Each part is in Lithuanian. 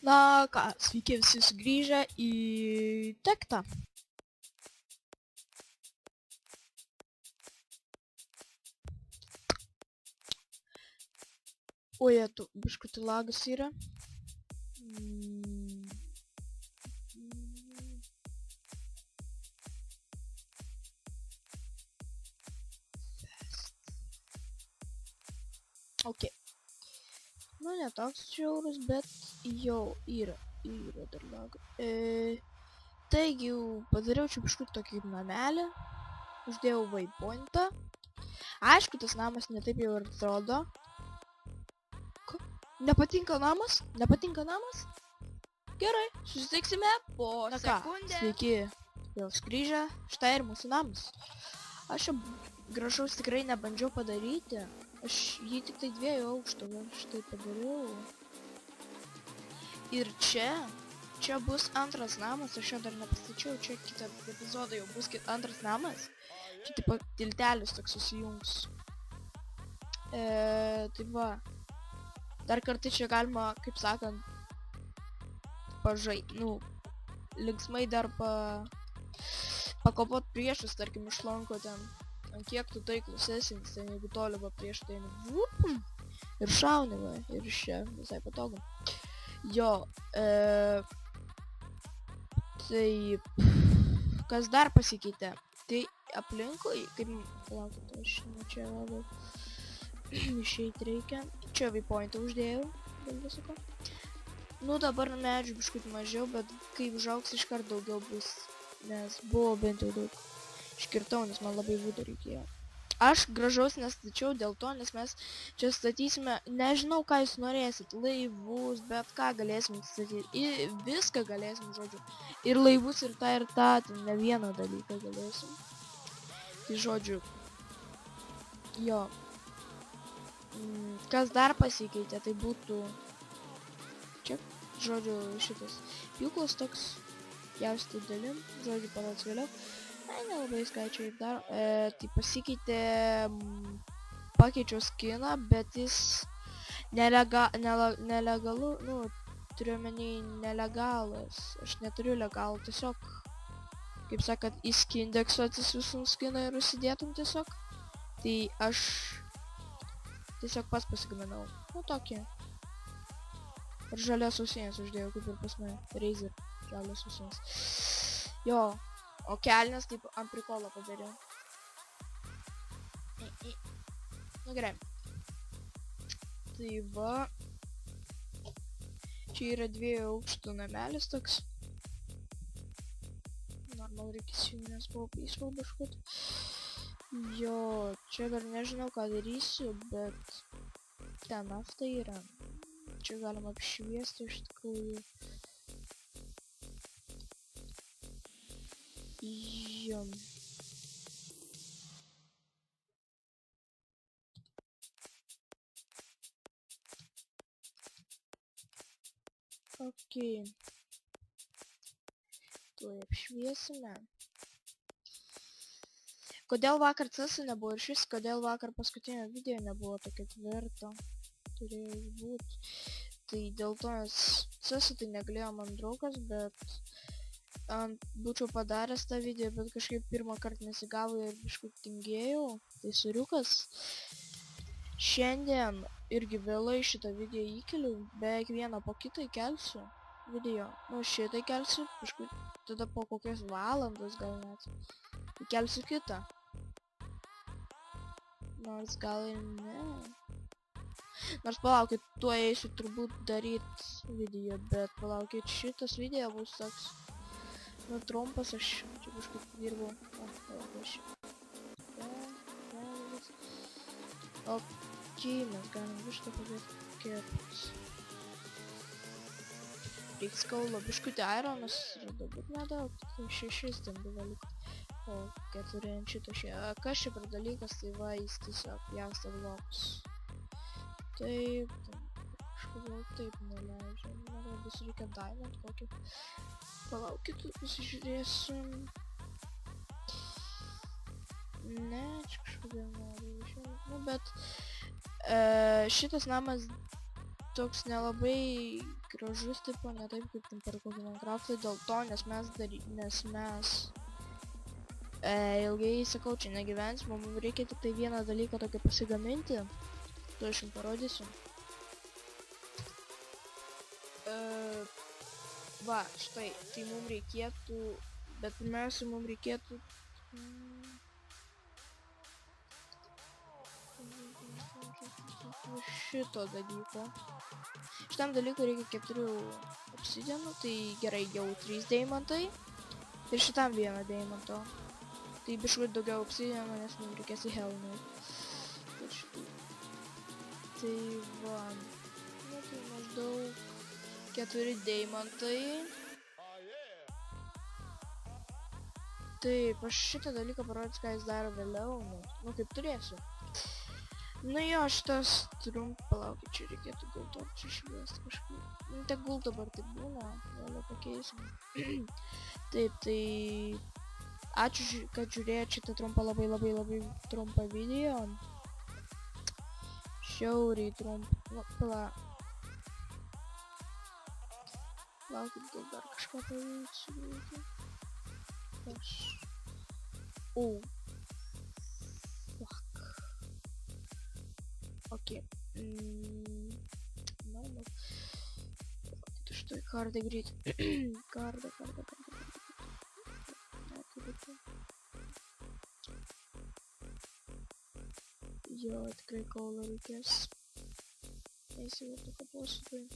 Na ką, sveiki visi sugrįžę į tektą. Ojetu, biškutį lagas yra. Ok. Nu, ne toks žiaurus, bet jau yra dar laga. Taigi jau padariau čia biškutį tokį namelį. Uždėjau waypointą. Aišku, tas namas netaip jau ir atrodo. Nepatinka namas? Nepatinka namas? Gerai, susitiksime po sekundę. Sveiki, vėl sugrįžę. Štai ir mūsų namas. Aš jau gražaus tikrai nebandžiau padaryti. Aš jį tik tai 2 aukštų, štai padariau. Ir čia bus antras namas, aš jo dar nepastačiau, čia kitą epizodą jau bus antras namas. Čia tipo tiltelis toks susijungs. Tai va. Dar kartą čia galima, kaip sakant, linksmai dar pakopot priešus, tarkim, iš lanko ten. Ant kiek tu taiklus esi, ten jeigu toli va prieš tai ir šauni va, ir iš čia visai patogu. Jo, taip, kas dar pasikeitė? Tai aplinkui, kaip, palaukit, aš čia labai išeit reikia. Čia waypointą uždėjau, dėl visako. Nu, dabar medžių biškut mažiau, bet kai užaugs iškart daugiau bus, nes buvo bent jau daug. Iškirtau, nes man labai vūdo reikėjo. Aš gražaus nestačiau dėl to, nes mes čia statysime, nežinau ką jūs norėsit, laivus, bet ką galėsim statyti, viską galėsim, žodžiu. Ir laivus, ir tą, ne vieną dalyką galėsim. Tai žodžiu, jo. Kas dar pasikeitė, tai būtų čia, žodžiu, šitas pjūklas toks, pjausti dalim, žodžiu, parods vėliau. Nelabai skaičiai dar, tai pasikeitė, pakeičiau skiną, bet jis nelegalu, nu, turiu omeny nelegalas, aš neturiu legalų, tiesiog, kaip sakant, į skindexo atsisiųstum skiną ir užsidėtum tiesiog, tai aš tiesiog pats pasigaminau, nu tokį. Ir žalias ausines uždėjau, kaip ir pas mane, Razer, žalias ausines. Jo. O kelnes taip ant prikolo padariau. Nu gerai. Tai va. Čia yra 2 aukštų namelis toks. Normal reikia siūti, nes buvo peaceful biškut. Jo, čia dar nežinau ką darysiu, bet ten nafta yra. Čia galima apšviesti iš tikrųjų. Jo. Ok. Tuoj apšviesime. Kodėl vakar CS'ų nebuvo ir šis, kodėl vakar paskutinio video nebuvo tokio tvirto. Turėjo būti. Tai dėl to, nes CS'ų tai negalėjo man draugas, bet būčiau padaręs tą video, bet kažkaip pirmą kartą nesigavo ir biškut tingėjau. Tai suriukas. Šiandien irgi vėlai šitą video įkeliu, beveik vieną po kitą įkelsiu video. Nu, šitą įkelsiu, biškut tada po kokios valandos gal net. Įkelsiu kitą. Nors gal ir ne. Nors palaukit, tuo eisiu turbūt daryt video, bet palaukit, šitas video bus toks. Nu, trumpas, aš čia kažkaip dirbau. Ok, mes galim vištą padėti kerpus. Reiks kaulo, biškutį ironas radau, bet nedaug, tai 6 ten buvo likt. O 4 ant šito kas čia per dalykas, tai va, jis tiesiog pjausto blokus. Taip, kažkodėl taip neleidžia, man rodos reikia diamond kokį. Palaukit, pasižiūrėsiu. Ne, čia kažkodėl neleidžia. Nu, bet šitas namas toks nelabai gražus, tipo, ne taip kaip ten per kokį Minecraftą, dėl to, nes mes ilgai, sakau, čia negyvensim, mums reikia tik tai vieną dalyką tokį pasigaminti, tu aš jums parodysiu. Va, štai, tai mums reikėtų, bet pirmiausia, mums reikėtų šito dalyko. Šitam dalykui reikia 4 obsidianų, tai gerai, jau 3 deimantai ir šitam 1 deimanto. Tai biškai daugiau obsidianų, nes mums reikės į helmą. Tai va, nu tai maždaug 4 deimantai. Taip, aš šitą dalyką parodys, ką jis daro vėliau, nu kaip turėsiu. Nu jo, šitas palaukit, čia reikėtų gulto čia išvesti kažkaip. Nu te gult dabar taip būna, vėliau pakeisim. Taip, tai ačiū, kad žiūrėjot šitą labai trumpą video. Šiauriai trumpą, nu palaukit, gal dar kažką pavyksiu greitai. Fuck. Окей. Нормально. Это что, карда грит? Карда. Я открою колор кэс. Если вот только после.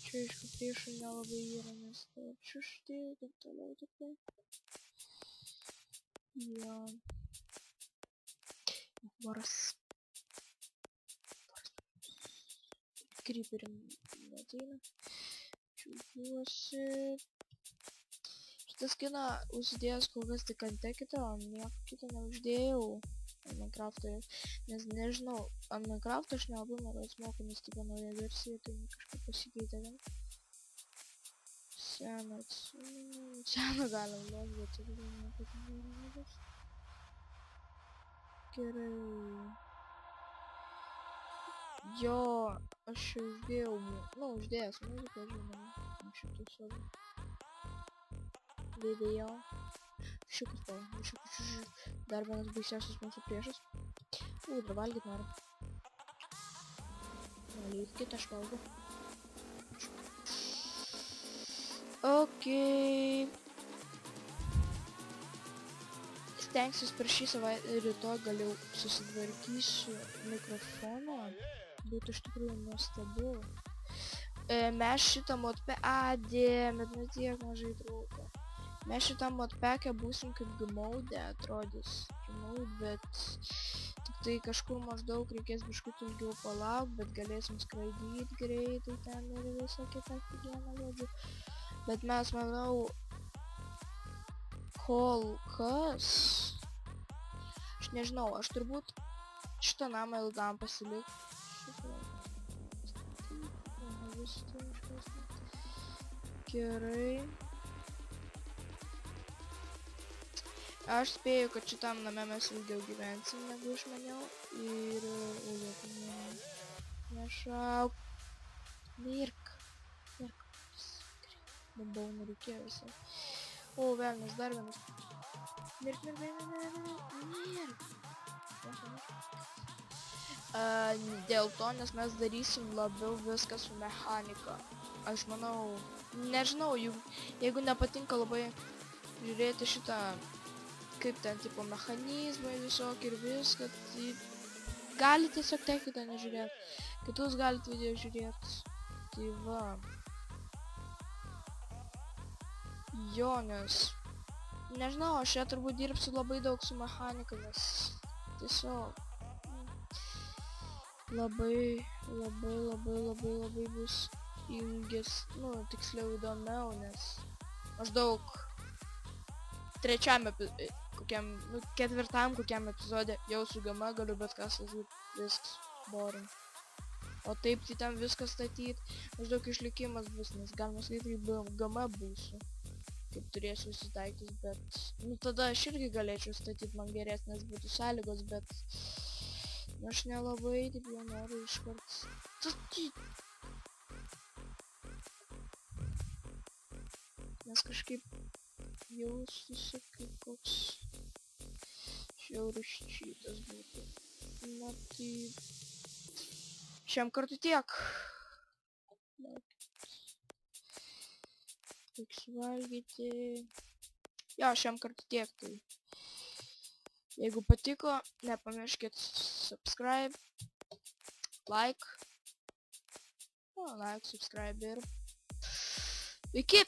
Чешка пишу на лобовое место. Чушь ты, как-то такое. Я... Борс. Крипером надену. Чудосы. Šitas skiną užsidėjęs kol kas tik ant tekito, nieko kito neuždėjau Minecraft'oje, nes nežinau, ant Minecraft'o aš nelabai noriu mokomės tipo naują versiją, tai kažkaip pasikeitė vien. Seną galim los, bet čia gal nieko nežinau. Gerai. Jo, aš uždėjau, uždėjęs muziką, žinoma, šitų savo video. Šiukus pala, šiukus dar vienas baisiausias mūsų priešas. Dar valgyt noriu. Valgykit, aš valgau. Okei. Stengsiuos per šį savaitę rytoj gal jau susitvarkysiu mikrofoną. Būtų iš tikrųjų nuostabu. Mes šitą modpack... Dėmėt, nu tiek mažai trūko. Mes šitam modpacke būsim kaip Gmode, atrodys. Bet tik tai kažkur maždaug reikės biškut ilgiau palauk, bet galėsim skraidyt greitai ten ir visą kitą higieną, žodžiu. Bet mes, manau, kol kas... Aš nežinau, aš turbūt šitą namą ilgam pasiliksiu. Gerai. Aš spėju, kad šitam name mes ilgiau gyvensim, negu išmaniau. Ir... Nešauk. Mirk. Bombau nereikėjo visai. O, velnis, dar vienas. Mirk. Dėl to, nes mes darysim labiau viską su mechanika. Aš manau, nežinau, jeigu nepatinka labai žiūrėti šitą, kaip ten tipo mechanizmai visokie ir viską, tai gali tiesiog tekitą nežiūrėti. Kitus galite video žiūrėti. Tai va. Jo, nes... Nežinau, aš čia turbūt dirbsiu labai daug su mechanika, nes tiesiog... Labai bus ilgis, tiksliau įdomiau, nes maždaug trečiam ketvirtam kokiam epizode jau su gama galiu bet ką statyti, viskas boring. O taip tai ten viskas statyti, maždaug išlikimas bus, nes galima sakyti, kaip gama būsiu, kaip turėsiu susitaikytis, bet tada aš irgi galėčiau statyti, man geresnės būtų sąlygos, bet Aš nelabai taip jau noriu iškart. Nes kažkaip jaustusi kaip koks žiaurus čytas būtų. Na tai... Šiam kartu tiek. Reiks valgyti. Jo, šiam kartu tiek tai. Jeigu patiko, nepamirškit subscribe, like, subscribe ir iki!